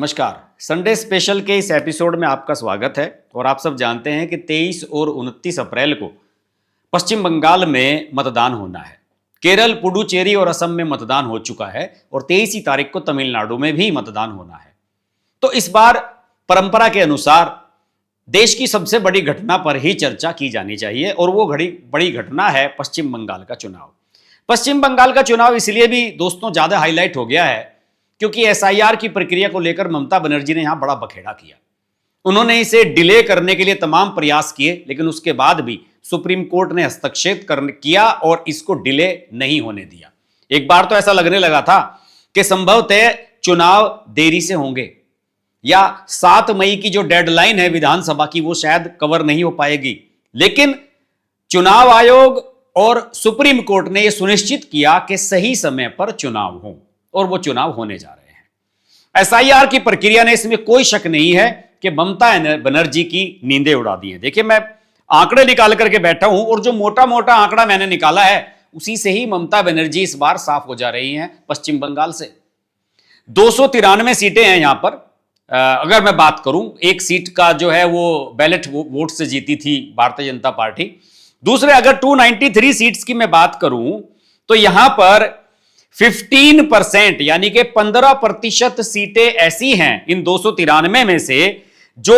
नमस्कार। Sunday special के इस एपिसोड में आपका स्वागत है। और आप सब जानते हैं कि 23 और 29 अप्रैल को पश्चिम बंगाल में मतदान होना है। केरल, पुडुचेरी और असम में मतदान हो चुका है और 23 ही तारीख को तमिलनाडु में भी मतदान होना है। तो इस बार परंपरा के अनुसार देश की सबसे बड़ी घटना पर ही चर्चा की जानी चाहिए और वो बड़ी घटना है पश्चिम बंगाल का चुनाव। पश्चिम बंगाल का चुनाव इसलिए भी दोस्तों ज्यादा हाईलाइट हो गया है क्योंकि एसआईआर की प्रक्रिया को लेकर ममता बनर्जी ने यहां बड़ा बखेड़ा किया। उन्होंने इसे डिले करने के लिए तमाम प्रयास किए, लेकिन उसके बाद भी सुप्रीम कोर्ट ने हस्तक्षेप किया और इसको डिले नहीं होने दिया। एक बार तो ऐसा लगने लगा था कि संभवतः चुनाव देरी से होंगे या 7 मई की जो डेडलाइन है विधानसभा की वो शायद कवर नहीं हो पाएगी, लेकिन चुनाव आयोग और सुप्रीम कोर्ट ने यह सुनिश्चित किया कि सही समय पर चुनाव हो और वो चुनाव होने जा रहे हैं। एसआईआर की प्रक्रिया ने इसमें कोई शक नहीं है कि ममता बनर्जी की नींदें उड़ा दी हैं। देखिए, मैं आंकड़े निकाल करके बैठा हूं और जो मोटा मोटा आंकड़ा मैंने निकाला है उसी से ही ममता बनर्जी इस बार साफ हो जा रही हैं पश्चिम बंगाल से। 293 सीटें हैं यहां पर। अगर मैं बात करूं, एक सीट का जो है वो बैलेट वोट से जीती थी भारतीय जनता पार्टी। दूसरे अगर 293 सीट्स की मैं बात करूं तो यहां पर 15% यानी कि 15% सीटें ऐसी हैं इन 293 में से जो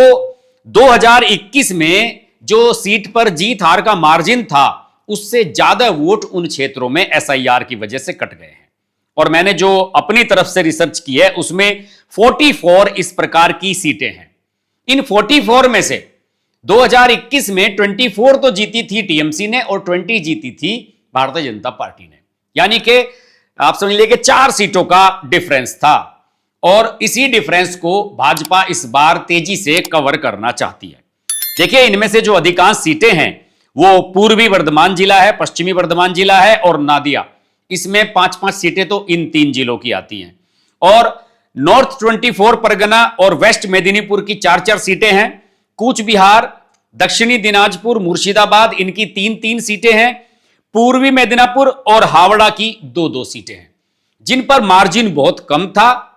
2021 में जो सीट पर जीत हार का मार्जिन था उससे ज्यादा वोट उन क्षेत्रों में एसआईआर की वजह से कट गए हैं। और मैंने जो अपनी तरफ से रिसर्च की है उसमें 44 इस प्रकार की सीटें हैं। इन 44 में से 2021 में 24 तो जीती थी टीएमसी ने और 20 जीती थी भारतीय जनता पार्टी ने, यानी कि आप समझ लीजिए कि 4 सीटों का डिफरेंस था। और इसी डिफरेंस को भाजपा इस बार तेजी से कवर करना चाहती है। देखिए, इनमें से जो अधिकांश सीटें हैं वो पूर्वी वर्धमान जिला है, पश्चिमी वर्धमान जिला है और नादिया। इसमें 5-5 सीटें तो इन 3 जिलों की आती हैं। और नॉर्थ 24 परगना और वेस्ट मेदिनीपुर की 4-4 सीटें हैं। कूच बिहार, दक्षिणी दिनाजपुर, मुर्शिदाबाद, इनकी 3-3 सीटें हैं। पूर्वी मेदिनीपुर और हावड़ा की 2-2 सीटें हैं जिन पर मार्जिन बहुत कम था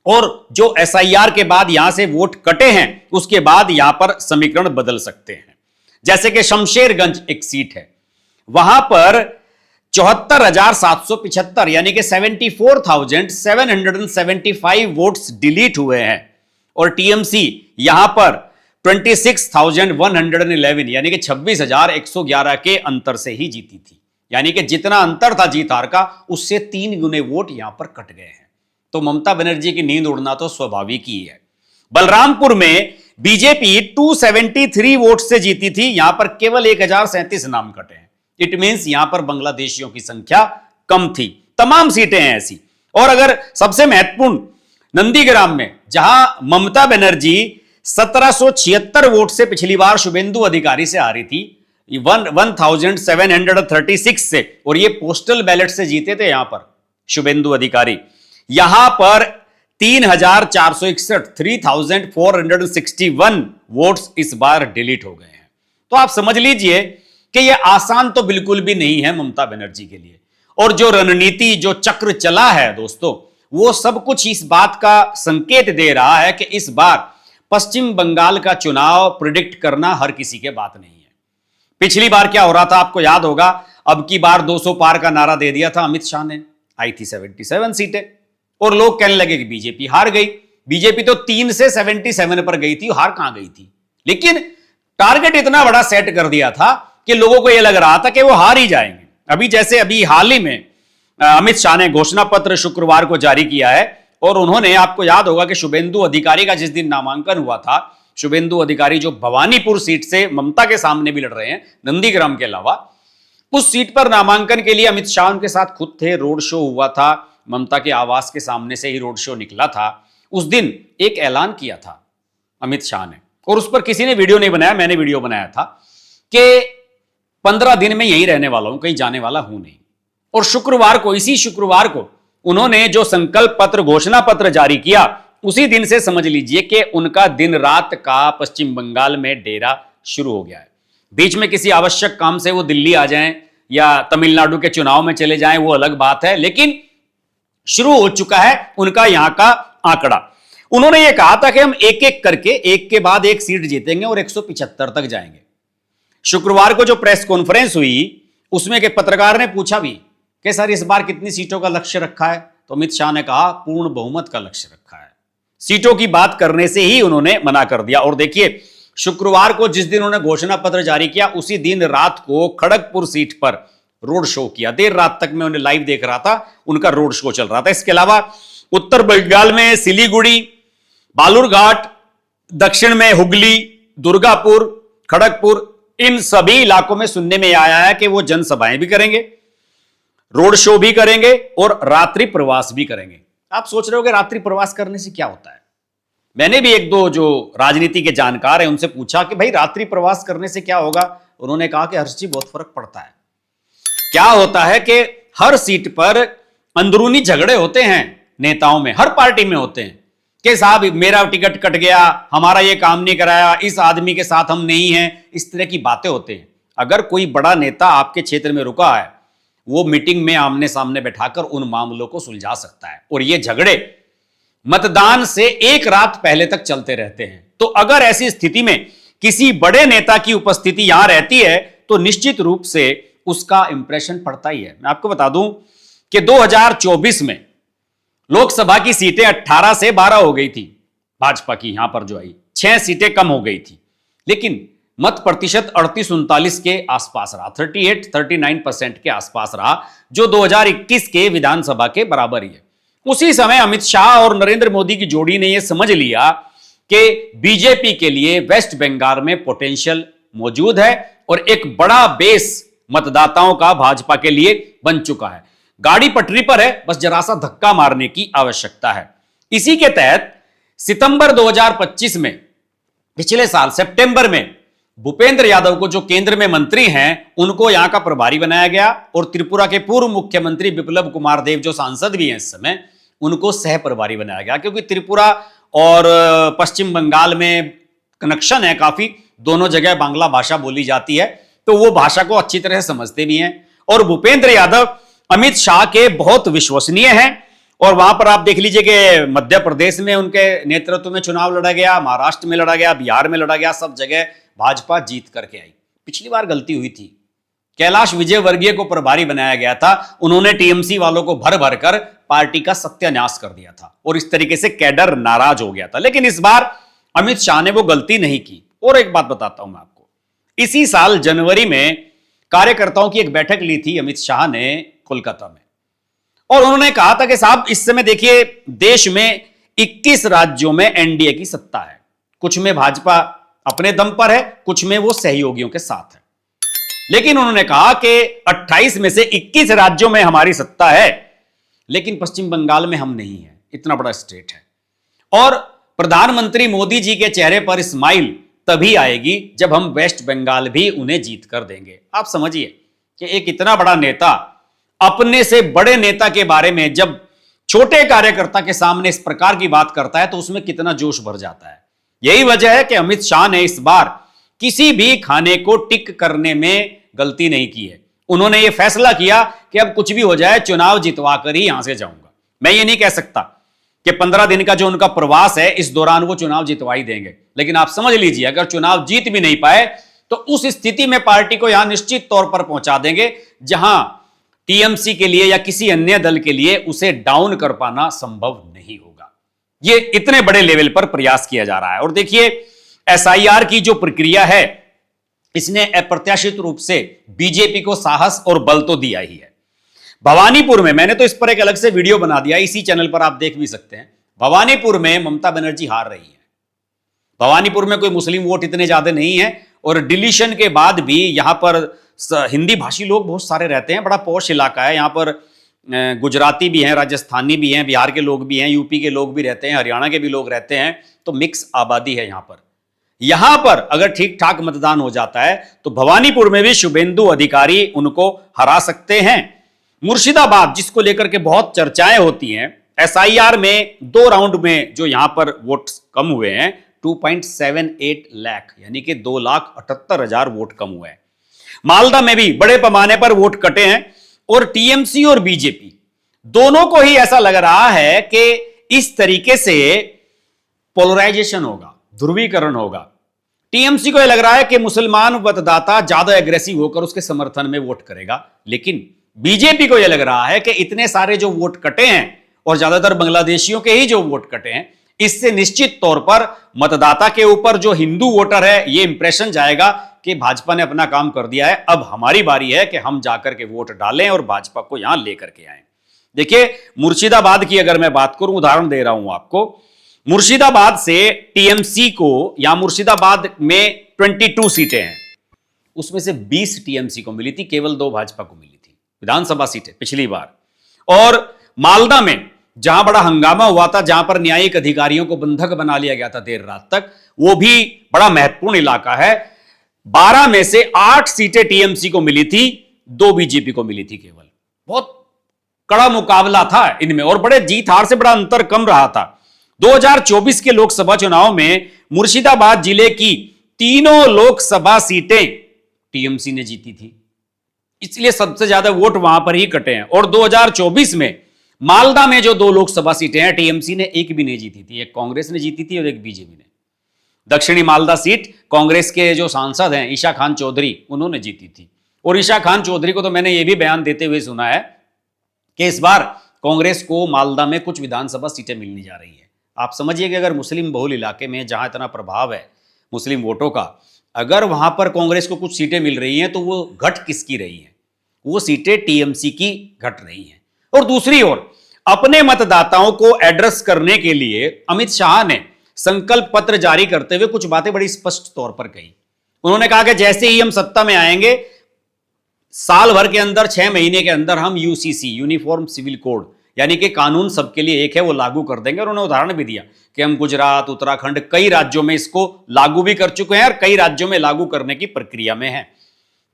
और जो एसआईआर के बाद यहां से वोट कटे हैं उसके बाद यहां पर समीकरण बदल सकते हैं। जैसे कि शमशेरगंज एक सीट है, वहां पर 74,775 यानी कि 74,775 वोट्स डिलीट हुए हैं और टीएमसी यहां पर 26,111 यानी कि 26,111 के अंतर से ही जीती थी। यानी कि जितना अंतर था जीत हार का उससे 3 गुने वोट यहां पर कट गए हैं। तो ममता बनर्जी की नींद उड़ना तो स्वाभाविक ही है। बलरामपुर में बीजेपी 273 वोट से जीती थी, यहां पर केवल 1,037 नाम कटे हैं। इट मींस यहां पर बांग्लादेशियों की संख्या कम थी। तमाम सीटें हैं ऐसी। और अगर सबसे महत्वपूर्ण नंदीग्राम में जहां ममता बनर्जी 1776 वोट से पिछली बार शुभेंदु अधिकारी से हारी थी 1736 से, और ये पोस्टल बैलेट से जीते थे यहां पर शुभेंदु अधिकारी। यहां पर 3461 वोट्स इस बार डिलीट हो गए हैं। तो आप समझ लीजिए कि यह आसान तो बिल्कुल भी नहीं है ममता बनर्जी के लिए। और जो रणनीति, जो चक्र चला है दोस्तों, वो सब कुछ इस बात का संकेत दे रहा है कि इस बार पश्चिम बंगाल का चुनाव प्रिडिक्ट करना हर किसी के बात नहीं है। पिछली बार क्या हो रहा था आपको याद होगा, अब की बार 200 पार का नारा दे दिया था अमित शाह ने, आई थी 77 सीटें और लोग कहने लगे कि बीजेपी हार गई। बीजेपी तो 3 से 77 पर गई थी, हार कहां गई थी। लेकिन टारगेट इतना बड़ा सेट कर दिया था कि लोगों को यह लग रहा था कि वो हार ही जाएंगे। अभी हाल ही में अमित शाह ने घोषणा पत्र शुक्रवार को जारी किया है और उन्होंने, आपको याद होगा कि शुभेंदु अधिकारी का जिस दिन नामांकन हुआ था, शुभेंदु अधिकारी जो भवानीपुर सीट से ममता के सामने भी लड़ रहे हैं नंदीग्राम के अलावा, उस सीट पर नामांकन के लिए अमित शाह उनके साथ खुद थे। रोड शो हुआ था, ममता के आवास के सामने से ही रोड शो निकला था। उस दिन एक ऐलान किया था अमित शाह ने और उस पर किसी ने वीडियो नहीं बनाया, मैंने वीडियो बनाया था कि 15 दिन में यहीं रहने वाला हूं, कहीं जाने वाला हूं नहीं। और इसी शुक्रवार को उन्होंने जो संकल्प पत्र, घोषणा पत्र जारी किया, उसी दिन से समझ लीजिए कि उनका दिन रात का पश्चिम बंगाल में डेरा शुरू हो गया है। बीच में किसी आवश्यक काम से वो दिल्ली आ जाएं या तमिलनाडु के चुनाव में चले जाएं वो अलग बात है, लेकिन शुरू हो चुका है उनका यहां का आंकड़ा। उन्होंने यह कहा था कि हम एक एक करके एक के बाद एक सीट जीतेंगे और 175 तक जाएंगे। शुक्रवार को जो प्रेस कॉन्फ्रेंस हुई उसमें के पत्रकार ने पूछा भी कि सर इस बार कितनी सीटों का लक्ष्य रखा है, तो अमित शाह ने कहा पूर्ण बहुमत का लक्ष्य रखा है। सीटों की बात करने से ही उन्होंने मना कर दिया। और देखिए, शुक्रवार को जिस दिन उन्होंने घोषणा पत्र जारी किया उसी दिन रात को खड़गपुर सीट पर रोड शो किया। देर रात तक मैं उन्हें लाइव देख रहा था, उनका रोड शो चल रहा था। इसके अलावा उत्तर बंगाल में सिलीगुड़ी, बालूरघाट, दक्षिण में हुगली, दुर्गापुर, खड़गपुर, इन सभी इलाकों में सुनने में आया है कि वो जनसभाएं भी करेंगे, रोड शो भी करेंगे और रात्रि प्रवास भी करेंगे। आप सोच रहे हो कि रात्रि प्रवास करने से क्या होता है? मैंने भी एक दो जो राजनीति के जानकार हैं उनसे पूछा कि भाई रात्रि प्रवास करने से क्या होगा। उन्होंने कहा कि हर्ष जी बहुत फर्क पड़ता है। क्या होता है कि हर सीट पर अंदरूनी झगड़े होते हैं, नेताओं में, हर पार्टी में होते हैं कि साहब मेरा टिकट कट गया, हमारा ये काम नहीं कराया, इस आदमी के साथ हम नहीं हैं, इस तरह की बातें होते हैं। अगर कोई बड़ा नेता आपके क्षेत्र में रुका है, वो मीटिंग में आमने सामने बैठाकर उन मामलों को सुलझा सकता है। और ये झगड़े मतदान से एक रात पहले तक चलते रहते हैं। तो अगर ऐसी स्थिति में किसी बड़े नेता की उपस्थिति यहां रहती है तो निश्चित रूप से उसका इंप्रेशन पड़ता ही है। मैं आपको बता दूं कि 2024 में लोकसभा की सीटें 18 से 12 हो गई थी भाजपा की, यहां पर जो आई 6 सीटें कम हो गई थी, लेकिन मत प्रतिशत 38-39 के आसपास रहा, 38-39% के आसपास रहा, जो 2021 के विधानसभा के बराबर ही है। उसी समय अमित शाह और नरेंद्र मोदी की जोड़ी ने यह समझ लिया कि बीजेपी के लिए वेस्ट बंगाल में पोटेंशियल मौजूद है और एक बड़ा बेस मतदाताओं का भाजपा के लिए बन चुका है। गाड़ी पटरी पर है, बस जरा सा धक्का मारने की आवश्यकता है। इसी के तहत सितंबर 2025 में, पिछले साल सितंबर में, भूपेंद्र यादव को जो केंद्र में मंत्री हैं उनको यहां का प्रभारी बनाया गया और त्रिपुरा के पूर्व मुख्यमंत्री बिप्लब कुमार देव जो सांसद भी हैं इस समय, उनको सह प्रभारी बनाया गया। क्योंकि त्रिपुरा और पश्चिम बंगाल में कनेक्शन है काफी, दोनों जगह बांग्ला भाषा बोली जाती है, तो वो भाषा को अच्छी तरह समझते भी हैं। और भूपेंद्र यादव अमित शाह के बहुत विश्वसनीय हैं। और वहां पर आप देख लीजिए कि मध्य प्रदेश में उनके नेतृत्व में चुनाव लड़ा गया, महाराष्ट्र में लड़ा गया, बिहार में लड़ा गया, सब जगह भाजपा जीत करके आई। पिछली बार गलती हुई थी, कैलाश विजयवर्गीय को प्रभारी बनाया गया था, उन्होंने टीएमसी वालों को भर भर कर पार्टी का सत्यानाश कर दिया था और इस तरीके से कैडर नाराज हो गया था। लेकिन इस बार अमित शाह ने वो गलती नहीं की। और एक बात बताता हूं मैं आपको, इसी साल जनवरी में कार्यकर्ताओं की एक बैठक ली थी अमित शाह ने कोलकाता में, और उन्होंने कहा था कि साहब इस समय देखिए देश में 21 राज्यों में एनडीए की सत्ता है, कुछ में भाजपा अपने दम पर है, कुछ में वो सहयोगियों के साथ है। लेकिन उन्होंने कहा कि 28 में से 21 राज्यों में हमारी सत्ता है, लेकिन पश्चिम बंगाल में हम नहीं है, इतना बड़ा स्टेट है। और प्रधानमंत्री मोदी जी के चेहरे पर स्माइल तभी आएगी जब हम वेस्ट बंगाल भी उन्हें जीत कर देंगे। आप समझिए कि एक इतना बड़ा नेता अपने से बड़े नेता के बारे में जब छोटे कार्यकर्ता के सामने इस प्रकार की बात करता है तो उसमें कितना जोश भर जाता है। यही वजह है कि अमित शाह ने इस बार किसी भी खाने को टिक करने में गलती नहीं की है। उन्होंने यह फैसला किया कि अब कुछ भी हो जाए चुनाव जितवा कर ही यहां से जाऊंगा। मैं ये नहीं कह सकता कि 15 दिन का जो उनका प्रवास है इस दौरान वो चुनाव जितवा ही देंगे, लेकिन आप समझ लीजिए अगर चुनाव जीत भी नहीं पाए तो उस स्थिति में पार्टी को यहां निश्चित तौर पर पहुंचा देंगे जहां टीएमसी के लिए या किसी अन्य दल के लिए उसे डाउन कर पाना संभव नहीं होगा। ये इतने बड़े लेवल पर प्रयास किया जा रहा है। और देखिए एसआईआर की जो प्रक्रिया है इसने अप्रत्याशित रूप से बीजेपी को साहस और बल तो दिया ही है। भवानीपुर में, मैंने तो इस पर एक अलग से वीडियो बना दिया, इसी चैनल पर आप देख भी सकते हैं। भवानीपुर में ममता बनर्जी हार रही है। भवानीपुर में कोई मुस्लिम वोट इतने ज्यादा नहीं है और डिलीशन के बाद भी यहां पर हिंदी भाषी लोग बहुत सारे रहते हैं, बड़ा पॉश इलाका है। यहां पर गुजराती भी हैं, राजस्थानी भी हैं, बिहार के लोग भी हैं, यूपी के लोग भी रहते हैं, हरियाणा के भी लोग रहते हैं, तो मिक्स आबादी है यहां पर अगर ठीक ठाक मतदान हो जाता है तो भवानीपुर में भी शुभेंदु अधिकारी उनको हरा सकते हैं। मुर्शिदाबाद जिसको लेकर के बहुत चर्चाएं होती हैं, एसआईआर में 2 राउंड में जो यहां पर वोट कम हुए हैं 2.78 लाख, यानी कि 2,78,000 वोट कम हुए हैं। मालदा में भी बड़े पैमाने पर वोट कटे हैं और टीएमसी और बीजेपी दोनों को ही ऐसा लग रहा है कि इस तरीके से पोलराइजेशन होगा, ध्रुवीकरण होगा। टीएमसी को यह लग रहा है कि मुसलमान मतदाता ज्यादा एग्रेसिव होकर उसके समर्थन में वोट करेगा, लेकिन बीजेपी को यह लग रहा है कि इतने सारे जो वोट कटे हैं और ज्यादातर बांग्लादेशियों के ही जो वोट कटे हैं, इससे निश्चित तौर पर मतदाता के ऊपर जो हिंदू वोटर है ये इंप्रेशन जाएगा कि भाजपा ने अपना काम कर दिया है, अब हमारी बारी है कि हम जाकर के वोट डालें और भाजपा को यहां लेकर के आए। देखिए, मुर्शिदाबाद की अगर मैं बात करूं, उदाहरण दे रहा हूं आपको, मुर्शिदाबाद से टीएमसी को, या मुर्शिदाबाद में 22 सीटें हैं, उसमें से 20 टीएमसी को मिली थी, केवल 2 भाजपा को मिली थी विधानसभा सीटें पिछली बार। और मालदा में जहां बड़ा हंगामा हुआ था, जहां पर न्यायिक अधिकारियों को बंधक बना लिया गया था देर रात तक, वो भी बड़ा महत्वपूर्ण इलाका है। 12 में से 8 सीटें टीएमसी को मिली थी, 2 बीजेपी को मिली थी केवल। बहुत कड़ा मुकाबला था इनमें और बड़े जीत हार से बड़ा अंतर कम रहा था। 2024 के लोकसभा चुनाव में मुर्शिदाबाद जिले की तीनों लोकसभा सीटें टीएमसी ने जीती थी, इसलिए सबसे ज्यादा वोट वहां पर ही कटे हैं। और 2024 में मालदा में जो 2 लोकसभा सीटें हैं, टीएमसी ने एक भी नहीं जीती थी, एक कांग्रेस ने जीती थी और एक बीजेपी ने। दक्षिणी मालदा सीट कांग्रेस के जो सांसद हैं ईशा खान चौधरी, उन्होंने जीती थी। और ईशा खान चौधरी को तो मैंने ये भी बयान देते हुए सुना है कि इस बार कांग्रेस को मालदा में कुछ विधानसभा सीटें मिलने जा रही है। आप समझिए कि अगर मुस्लिम बहुल इलाके में जहां इतना प्रभाव है मुस्लिम वोटों का, अगर वहां पर कांग्रेस को कुछ सीटें मिल रही हैं तो वो घट किसकी रही हैं? वो सीटें टीएमसी की घट रही हैं। और दूसरी ओर अपने मतदाताओं को एड्रेस करने के लिए अमित शाह ने संकल्प पत्र जारी करते हुए कुछ बातें बड़ी स्पष्ट तौर पर कही। उन्होंने कहा कि जैसे ही हम सत्ता में आएंगे, साल भर के अंदर 6 महीने के अंदर हम यूसीसी, यूनिफॉर्म सिविल कोड, यानी कि कानून सबके लिए एक है, वो लागू कर देंगे। और उन्होंने उदाहरण भी दिया कि हम गुजरात, उत्तराखंड, कई राज्यों में इसको लागू भी कर चुके हैं और कई राज्यों में लागू करने की प्रक्रिया में है।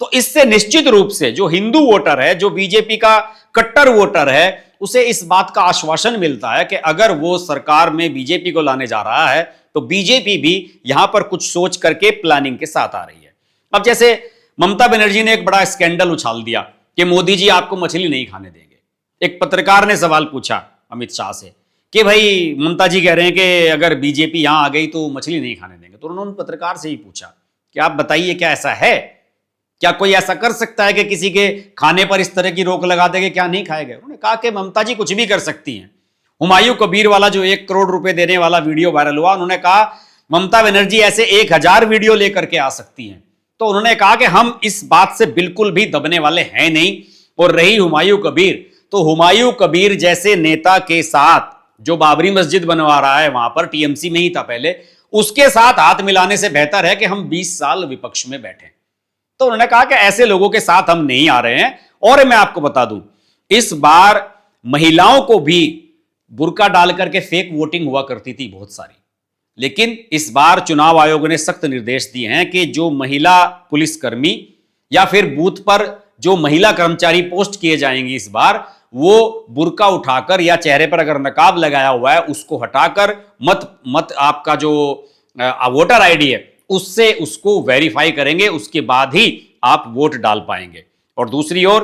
तो इससे निश्चित रूप से जो हिंदू वोटर है, जो बीजेपी का कट्टर वोटर है, उसे इस बात का आश्वासन मिलता है कि अगर वो सरकार में बीजेपी को लाने जा रहा है तो बीजेपी भी यहां पर कुछ सोच करके प्लानिंग के साथ आ रही है। अब जैसे ममता बनर्जी ने एक बड़ा स्कैंडल उछाल दिया कि मोदी जी आपको मछली नहीं खाने देंगे। एक पत्रकार ने सवाल पूछा अमित शाह से कि भाई ममता जी कह रहे हैं कि अगर बीजेपी यहां आ गई तो मछली नहीं खाने देंगे। तो उन्होंने पत्रकार से ही पूछा कि आप बताइए, क्या ऐसा है? क्या कोई ऐसा कर सकता है कि किसी के खाने पर इस तरह की रोक लगा दे कि क्या नहीं खाएगा? उन्होंने कहा कि ममता जी कुछ भी कर सकती हैं। हुमायूं कबीर वाला जो 1 करोड़ रुपए देने वाला वीडियो वायरल हुआ, उन्होंने कहा ममता बनर्जी ऐसे 1000 वीडियो लेकर के आ सकती हैं। तो उन्होंने कहा कि हम इस बात से बिल्कुल भी दबने वाले हैं नहीं। और रही हुमायूं कबीर, तो हुमायूं कबीर जैसे नेता के साथ, जो बाबरी मस्जिद बनवा रहा है वहां पर, टीएमसी में ही था पहले, उसके साथ हाथ मिलाने से बेहतर है कि हम 20 साल विपक्ष में बैठे। तो उन्होंने कहा कि ऐसे लोगों के साथ हम नहीं आ रहे हैं। और मैं आपको बता दूं, इस बार महिलाओं को भी बुर्का डाल करके फेक वोटिंग हुआ करती थी बहुत सारी, लेकिन इस बार चुनाव आयोग ने सख्त निर्देश दिए हैं कि जो महिला पुलिसकर्मी या फिर बूथ पर जो महिला कर्मचारी पोस्ट किए जाएंगे इस बार, वो बुर्का उठाकर या चेहरे पर अगर नकाब लगाया हुआ है उसको हटाकर मत आपका जो वोटर आईडी है उससे उसको वेरीफाई करेंगे, उसके बाद ही आप वोट डाल पाएंगे। और दूसरी ओर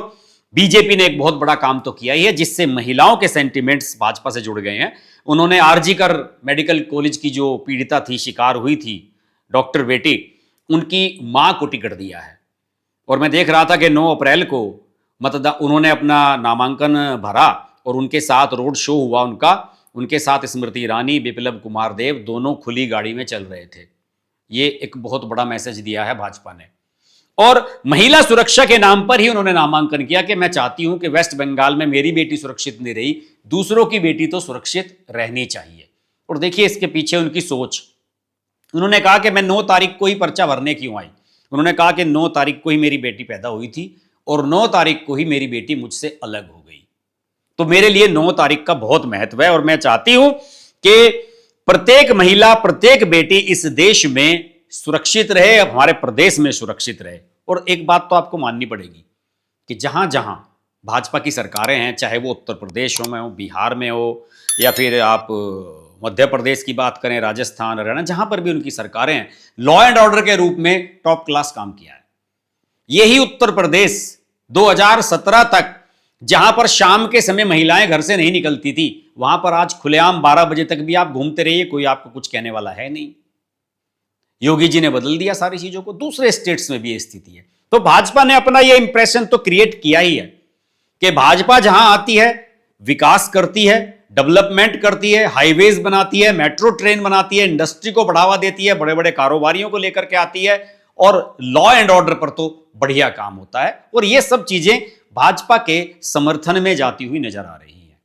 बीजेपी ने एक बहुत बड़ा काम तो किया ही है, जिससे महिलाओं के सेंटिमेंट्स भाजपा से जुड़ गए हैं। उन्होंने आरजीकर मेडिकल कॉलेज की जो पीड़िता थी, शिकार हुई थी डॉक्टर बेटी, उनकी मां को टिकट दिया है। और मैं देख रहा था कि 9 अप्रैल को उन्होंने अपना नामांकन भरा और उनके साथ रोड शो हुआ उनके साथ स्मृति ईरानी, बिप्लब कुमार देव दोनों खुली गाड़ी में चल रहे थे। ये एक बहुत बड़ा मैसेज दिया है भाजपा ने। और महिला सुरक्षा के नाम पर ही उन्होंने नामांकन किया कि मैं चाहती हूं कि वेस्ट बंगाल में मेरी बेटी सुरक्षित नहीं रही, दूसरों की बेटी तो सुरक्षित रहनी चाहिए। और देखिए इसके पीछे उनकी सोच। उन्होंने कहा कि मैं 9 तारीख को ही पर्चा भरने क्यों आई। उन्होंने कहा कि 9 तारीख को ही मेरी बेटी पैदा हुई थी और 9 तारीख को ही मेरी बेटी मुझसे अलग हो गई, तो मेरे लिए 9 तारीख का बहुत महत्व है और मैं चाहती हूं कि प्रत्येक महिला, प्रत्येक बेटी इस देश में सुरक्षित रहे, हमारे प्रदेश में सुरक्षित रहे। और एक बात तो आपको माननी पड़ेगी कि जहां जहां भाजपा की सरकारें हैं, चाहे वो उत्तर प्रदेश में हो, बिहार में हो, या फिर आप मध्य प्रदेश की बात करें, राजस्थान, हरियाणा, जहां पर भी उनकी सरकारें हैं, लॉ एंड ऑर्डर के रूप में टॉप क्लास काम किया है। यही उत्तर प्रदेश 2017 तक, जहां पर शाम के समय महिलाएं घर से नहीं निकलती थी, वहां पर आज खुलेआम 12 बजे तक भी आप घूमते रहिए, कोई आपको कुछ कहने वाला है नहीं। योगी जी ने बदल दिया सारी चीजों को। दूसरे स्टेट्स में भी ये स्थिति है। तो भाजपा ने अपना ये इंप्रेशन तो क्रिएट किया ही है कि भाजपा जहां आती है विकास करती है, डेवलपमेंट करती है, हाईवेज बनाती है, मेट्रो ट्रेन बनाती है, इंडस्ट्री को बढ़ावा देती है, बड़े बड़े कारोबारियों को लेकर के आती है, और लॉ एंड ऑर्डर पर तो बढ़िया काम होता है। और ये सब चीजें भाजपा के समर्थन में जाती हुई नजर आ रही है।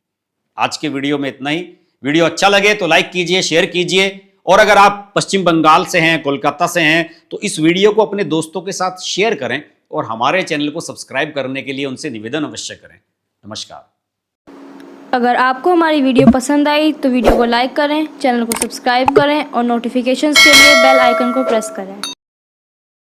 आज के वीडियो में इतना ही। वीडियो अच्छा लगे तो लाइक कीजिए, शेयर कीजिए, और अगर आप पश्चिम बंगाल से हैं, कोलकाता से हैं, तो इस वीडियो को अपने दोस्तों के साथ शेयर करें और हमारे चैनल को सब्सक्राइब करने के लिए उनसे निवेदन अवश्य करें। नमस्कार। अगर आपको हमारी वीडियो पसंद आई तो वीडियो को लाइक करें, चैनल को सब्सक्राइब करें और नोटिफिकेशंस के लिए बेल आइकन को प्रेस करें।